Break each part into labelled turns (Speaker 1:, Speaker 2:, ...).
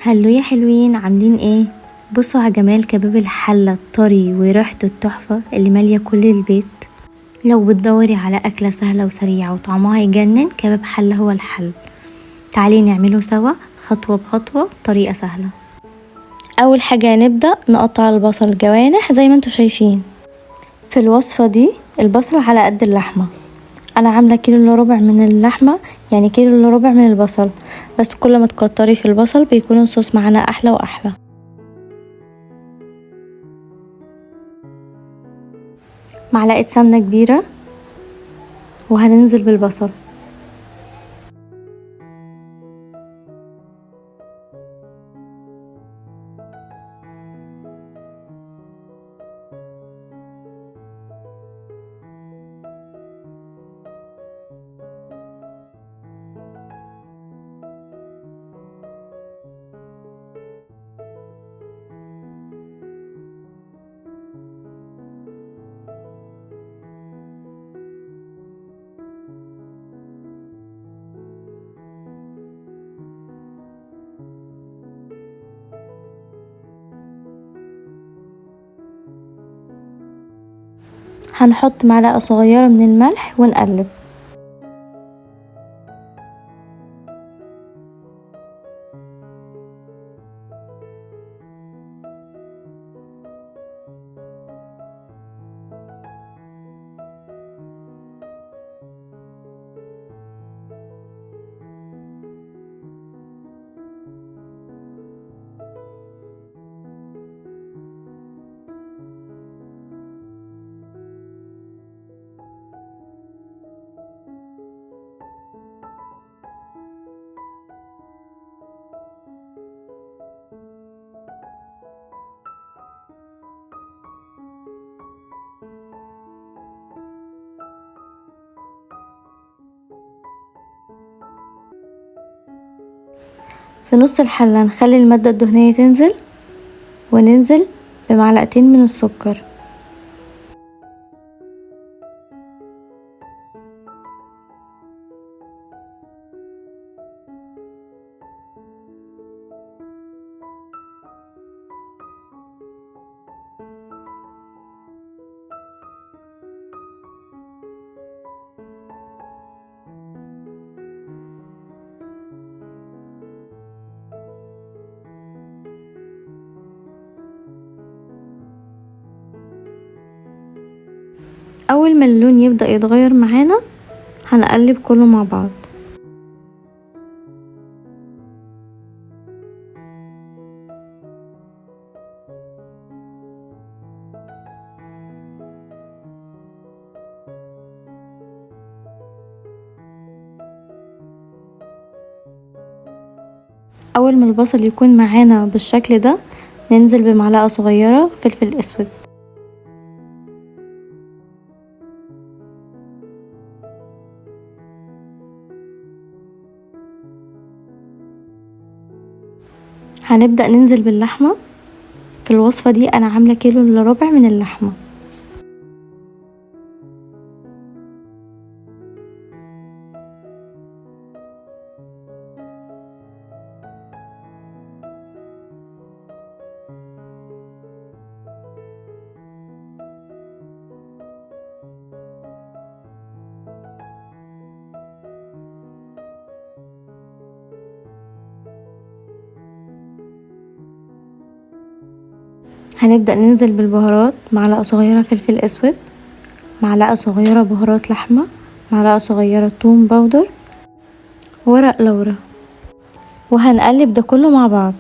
Speaker 1: هلو يا حلوين، عاملين ايه؟ بصوا على جمال كباب الحله الطري وريحته التحفه اللي ماليه كل البيت. لو بتدوري على اكله سهله وسريعه وطعمها يجنن، كباب حله هو الحل. تعالي نعمله سوا خطوه بخطوه بطريقه سهله. اول حاجه هنبدا نقطع البصل جوانح زي ما انتوا شايفين. في الوصفه دي البصل على قد اللحمه، انا عامله كيلو الا ربع من اللحمه، يعني كيلو الا ربع من البصل، بس كل ما تكتري في البصل بيكون الصوص معانا احلى واحلى. معلقه سمنه كبيره وهننزل بالبصل. هنحط معلقه صغيره من الملح ونقلب. في نص الحله نخلي الماده الدهنيه تنزل، وننزل بمعلقتين من السكر. اول ما اللون يبدأ يتغير معانا هنقلب كله مع بعض. اول ما البصل يكون معانا بالشكل ده ننزل بمعلقة صغيرة فلفل اسود. هنبدأ ننزل باللحمة. في الوصفة دي انا عاملة كيلو الا ربع من اللحمة. هنبدأ ننزل بالبهارات، معلقة صغيرة فلفل اسود، معلقة صغيرة بهارات لحمة، معلقة صغيرة توم باودر، ورق لورا، وهنقلب ده كله مع بعض.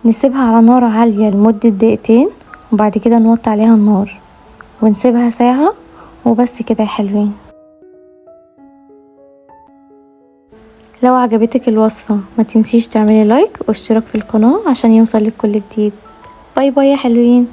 Speaker 1: نسيبها على نار عالية لمدة دقيقتين، وبعد كده نوطي عليها النار ونسيبها ساعة وبس كده يا حلوين. لو عجبتك الوصفة ما تنسيش تعملي لايك واشتراك في القناة عشان يوصلك كل جديد. باي باي يا حلوين.